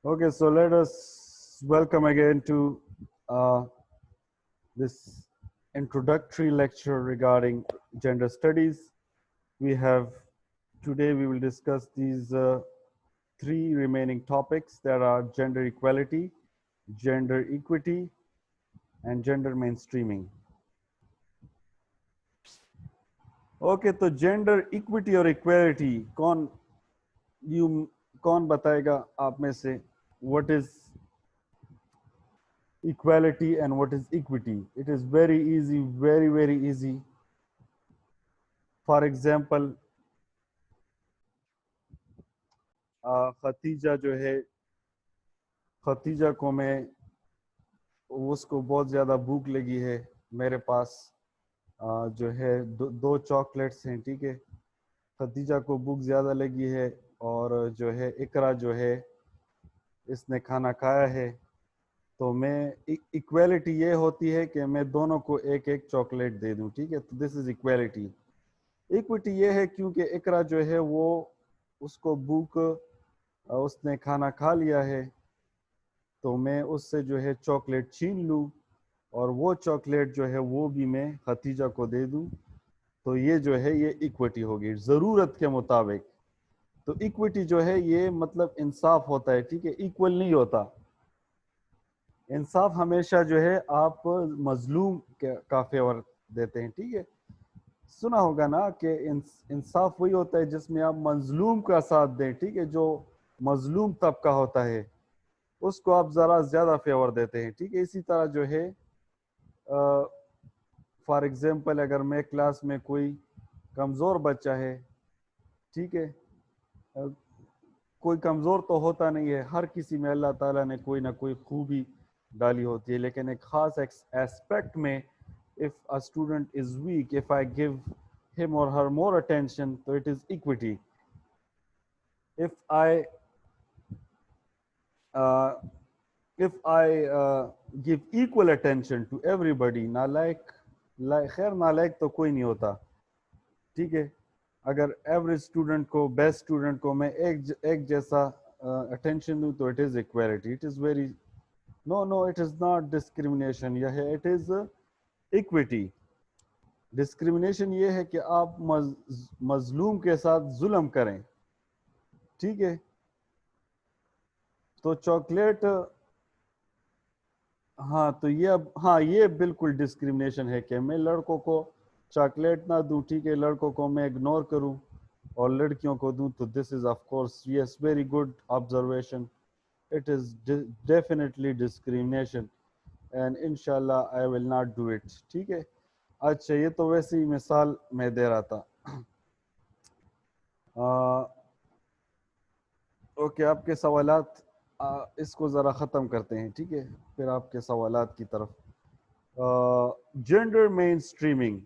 Okay, so let us welcome again to uh, this introductory lecture regarding gender studies. We have today we will discuss these three remaining topics that are gender equality, gender equity, and gender mainstreaming. Okay, तो gender equity और equality you कौन बताएगा आप में से what is equality and what is equity? It is very easy, very easy. For example, Khatija जो है, Khadija को मैं उसको बहुत ज़्यादा भूख लगी है, मेरे पास जो है दो चॉकलेट्स हैं, ठीक है। खतीजा को भूख ज़्यादा लगी है और जो है इकरा जो है इसने खाना खाया है, तो मैं इक्वालिटी ये होती है कि मैं दोनों को एक एक चॉकलेट दे दूं, ठीक है। तो दिस इज इक्वालिटी। इक्विटी ये है क्योंकि इकरा जो है वो उसको भूख उसने खाना खा लिया है, तो मैं उससे जो है चॉकलेट छीन लूँ और वो चॉकलेट जो है वो भी मैं खतीजा को दे दूँ, तो ये जो है ये इक्विटी होगी ज़रूरत के मुताबिक। तो इक्विटी जो है ये मतलब इंसाफ होता है, ठीक है, इक्वल नहीं होता। इंसाफ हमेशा जो है आप मजलूम का फेवर देते हैं, ठीक है। सुना होगा ना कि इंसाफ वही होता है जिसमें आप मजलूम का साथ दें, ठीक है। जो मजलूम तबका होता है उसको आप ज़रा ज़्यादा फेवर देते हैं, ठीक है। इसी तरह जो है फॉर एग्जांपल अगर मैं क्लास में कोई कमज़ोर बच्चा है, ठीक है, कोई कमज़ोर तो होता नहीं है, हर किसी में अल्लाह ताला ने कोई ना कोई खूबी डाली होती है, लेकिन एक ख़ास एस्पेक्ट में if a student is weak, if I give him or her more attention, so it is equity. If I uh, if I give equal attention to everybody, नालायक खैर नालायक तो कोई नहीं होता, ठीक है। अगर एवरेज स्टूडेंट को बेस्ट स्टूडेंट को मैं एक जैसा अटेंशन दूं तो it is equality. It is very no it is not discrimination, यह है इट इज इक्विटी। डिस्क्रिमिनेशन ये है कि आप मजलूम के साथ जुल्म करें, ठीक है। तो चॉकलेट, हाँ तो ये अब हाँ ये बिल्कुल डिस्क्रिमिनेशन है कि मैं लड़कों को चॉकलेट ना दूं, ठीक है, लड़कों को मैं इग्नोर करूं और लड़कियों को दूं, तो this is of course yes very good observation. It is definitely discrimination and इंशाल्लाह I will not do it, ठीक है। अच्छा, ये तो वैसे ही मिसाल मैं दे रहा था। ओके, आपके सवालात इसको ज़रा ख़त्म करते हैं, ठीक है, फिर आपके सवालात की तरफ। जेंडर मेन स्ट्रीमिंग,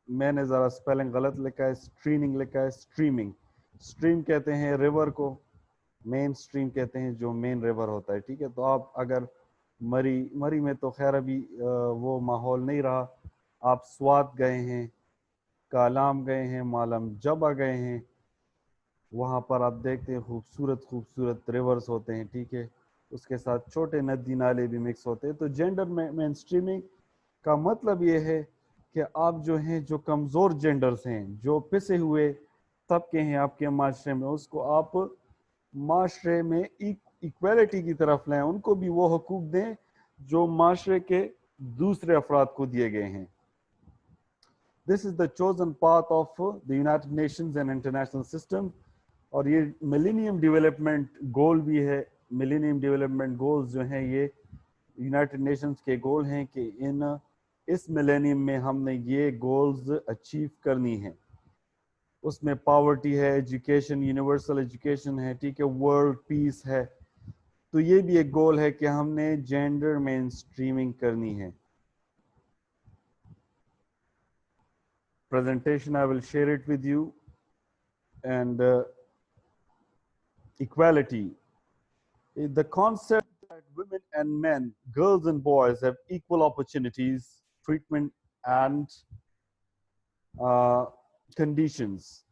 मैंने ज़रा स्पेलिंग गलत लिखा है, स्ट्रीमिंग लिखा है, स्ट्रीमिंग। स्ट्रीम कहते हैं रिवर को, मेन स्ट्रीम कहते हैं जो मेन रिवर होता है, ठीक है। तो आप अगर मरी मरी में तो खैर अभी वो माहौल नहीं रहा, आप स्वात गए हैं, कालाम गए हैं, मालम जबा गए हैं, वहाँ पर आप देखते हैं खूबसूरत खूबसूरत रिवर्स होते हैं, ठीक है, उसके साथ छोटे नदी नाले भी मिक्स होते हैं। तो जेंडर मेन स्ट्रीमिंग का मतलब ये है कि आप जो हैं, जो कमज़ोर जेंडर्स हैं, जो पिसे हुए तबके हैं आपके माशरे में, उसको आप माशरे में इक्वालिटी की तरफ लाएं, उनको भी वो हकूक दें जो माशरे के दूसरे अफराद को दिए गए हैं। This is the chosen path of the United Nations and international system, और ये मिलेनियम डेवलपमेंट गोल भी है। मिलेनियम डेवलपमेंट गोल्स जो हैं ये यूनाइटेड नेशंस के गोल हैं कि इस मिलेनियम में हमने ये गोल्स अचीव करनी है। उसमें पावर्टी है, एजुकेशन, यूनिवर्सल एजुकेशन है, ठीक है, वर्ल्ड पीस है। तो ये भी एक गोल है कि हमने जेंडर मेन स्ट्रीमिंग करनी है। presentation I will share it with you. And equality, the concept that women and men, girls and boys have equal opportunities, treatment, and uh, conditions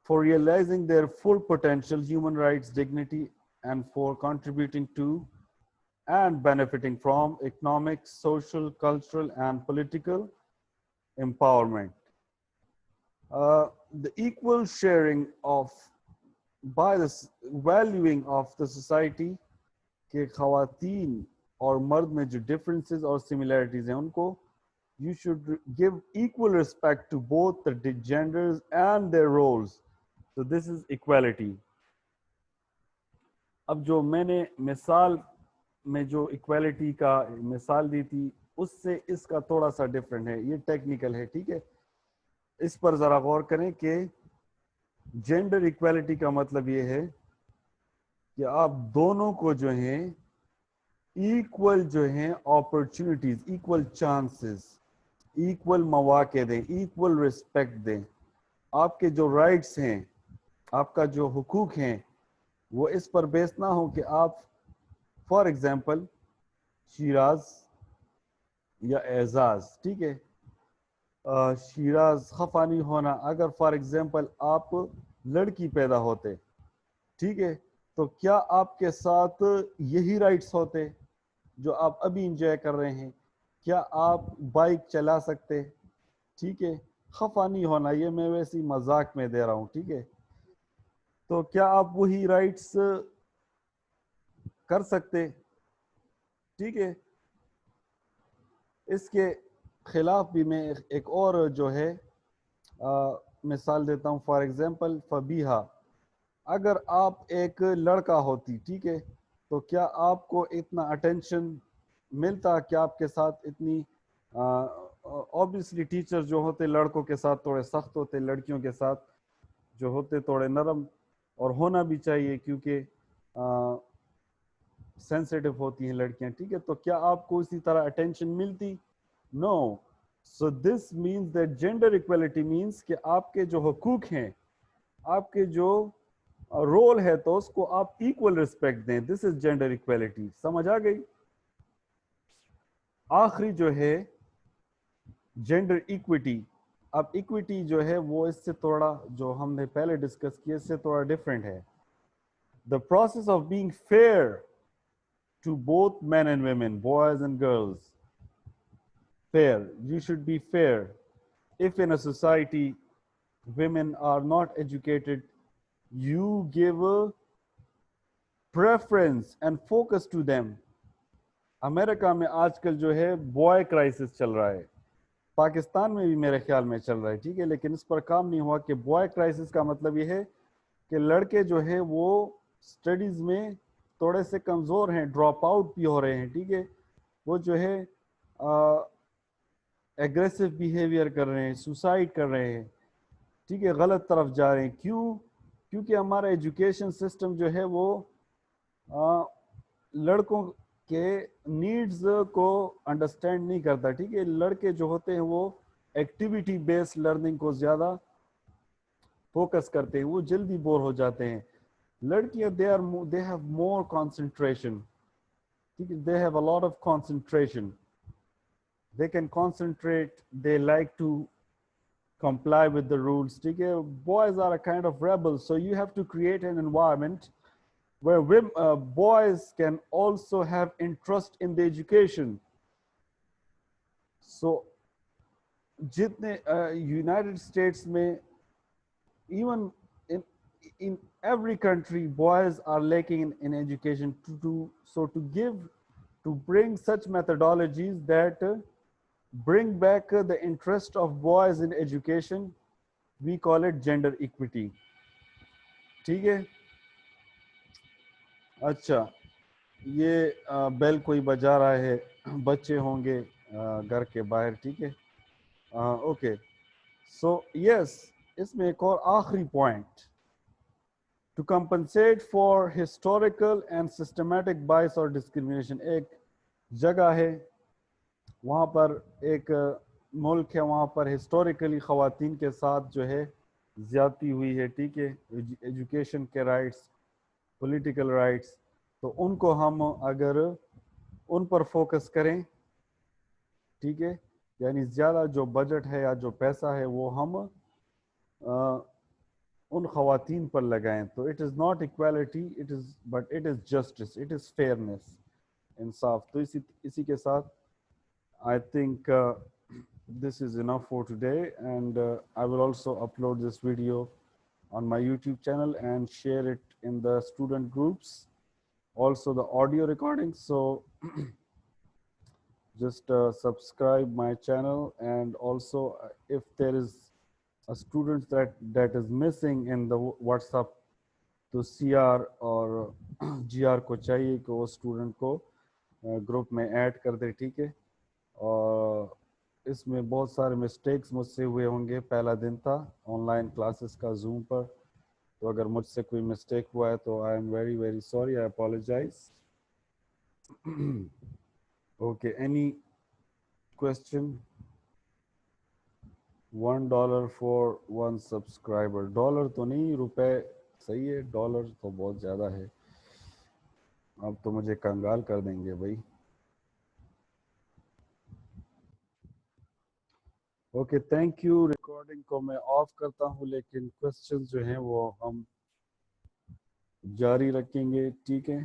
for realizing their full potential, human rights, dignity, and for contributing to and benefiting from economic, social, cultural, and political empowerment. The equal sharing of by the valuing of the society के ख़वातीन और मर्द में जो differences और similarities हैं उनको you should give equal respect to both the genders and their roles. So this is equality. अब जो मैंने मिसाल में जो इक्वालिटी का मिसाल दी थी उससे इसका थोड़ा सा डिफरेंट है, ये टेक्निकल है, ठीक है। इस पर ज़रा गौर करें कि जेंडर इक्वालिटी का मतलब ये है कि आप दोनों को जो है इक्वल जो है अपॉर्चुनिटीज, इक्वल चांसेस, इक्वल मौके दें, इक्वल रिस्पेक्ट दें। आपके जो राइट्स हैं, आपका जो हुकूक हैं, वो इस पर बेस ना हो कि आप फॉर एग्जांपल शिराज या एजाज, ठीक है, शिराज खफा नहीं होना। अगर फॉर एग्जांपल आप लड़की पैदा होते, ठीक है, तो क्या आपके साथ यही राइट्स होते जो आप अभी इंजॉय कर रहे हैं? क्या आप बाइक चला सकते? ठीक है, खफा नहीं होना, ये मैं वैसे ही मजाक में दे रहा हूँ, ठीक है। तो क्या आप वही राइट्स कर सकते? ठीक है। इसके खिलाफ भी मैं एक और जो है मिसाल देता हूँ। फॉर एग्जांपल फबीहा, अगर आप एक लड़का होती, ठीक है, तो क्या आपको इतना अटेंशन मिलता? क्या आपके साथ इतनी ऑब्वियसली टीचर जो होते लड़कों के साथ थोड़े सख्त होते, लड़कियों के साथ जो होते थोड़े नरम, और होना भी चाहिए क्योंकि सेंसिटिव होती हैं लड़कियां, ठीक है। तो क्या आपको इसी तरह अटेंशन मिलती? No. So this means that gender equality means कि आपके जो हुकूक हैं, आपके जो रोल है, तो उसको आप इक्वल रिस्पेक्ट दें। This is gender equality. समझ आ गई? आखिरी जो है जेंडर इक्विटी। अब इक्विटी जो है वो इससे थोड़ा, जो हमने पहले डिस्कस किया, इससे थोड़ा डिफरेंट है। The process of being fair to both men and women, boys and girls. Fair. You should be fair. If in a society women are not educated, you give a preference and focus to them. America में आजकल जो है boy crisis चल रहा है, पाकिस्तान में भी मेरे ख्याल में चल रहा है, ठीक है, लेकिन इस पर काम नहीं हुआ कि बॉय क्राइसिस का मतलब ये है कि लड़के जो है वो स्टडीज में थोड़े से कमज़ोर हैं, ड्रॉप आउट भी हो रहे हैं, ठीक है, वो जो है एग्रेसिव बिहेवियर कर रहे हैं, सुसाइड कर रहे हैं, ठीक है, गलत तरफ जा रहे हैं। क्यों? क्योंकि हमारा एजुकेशन सिस्टम जो है वो लड़कों के नीड्स को अंडरस्टैंड नहीं करता, ठीक है। लड़के जो होते हैं वो एक्टिविटी बेस्ड लर्निंग को ज़्यादा फोकस करते हैं, वो जल्दी बोर हो जाते हैं। लड़कियां they have more concentration, they have a lot of concentration, they can concentrate, they like to comply with the rules, ठीक है। Boys are a kind of rebels, so you have to create an environment where boys can also have interest in the education. So जितने United States में, even in every country, boys are lacking in education. To bring such methodologies that bring back the interest of boys in education, we call it gender equity. ठीक है। अच्छा, ये bell कोई बजा रहा है, बच्चे होंगे घर के बाहर, ठीक है। ओके, सो यस, इसमें एक और आखिरी point, to compensate for historical and systematic bias or discrimination। एक जगह है, वहाँ पर एक मुल्क है, वहाँ पर हिस्टोरिकली ख़वातीन के साथ जो है ज़्यादती हुई है, ठीक है, एजुकेशन के राइट्स, पॉलिटिकल राइट्स, तो उनको हम अगर उन पर फोकस करें, ठीक है, यानी ज़्यादा जो बजट है या जो पैसा है वो हम उन खवातीन पर लगाएं। तो it is not equality, it is but it is justice, it is fairness, इंसाफ। तो इसी के साथ I think this is enough for today, and I will also upload this video on my YouTube channel and share it in the student groups, also the audio recording. So just subscribe my channel, and also if there is a student that is missing in the WhatsApp, तो CR और GR को चाहिए कि वो student को group में add कर दे, ठीक है। और इसमें बहुत सारे मिस्टेक्स मुझसे हुए होंगे, पहला दिन था ऑनलाइन क्लासेस का जूम पर, तो अगर मुझसे कोई मिस्टेक हुआ है तो I am very very sorry, I apologise. Okay, any question? $1 for 1 subscriber. Dollar तो नहीं, रुपए सही है, डॉलर तो बहुत ज़्यादा है। अब तो मुझे कंगाल कर देंगे भाई। Okay, thank you. रिकॉर्डिंग को मैं ऑफ करता हूँ, लेकिन क्वेश्चन जो हैं वो हम जारी रखेंगे, ठीक है।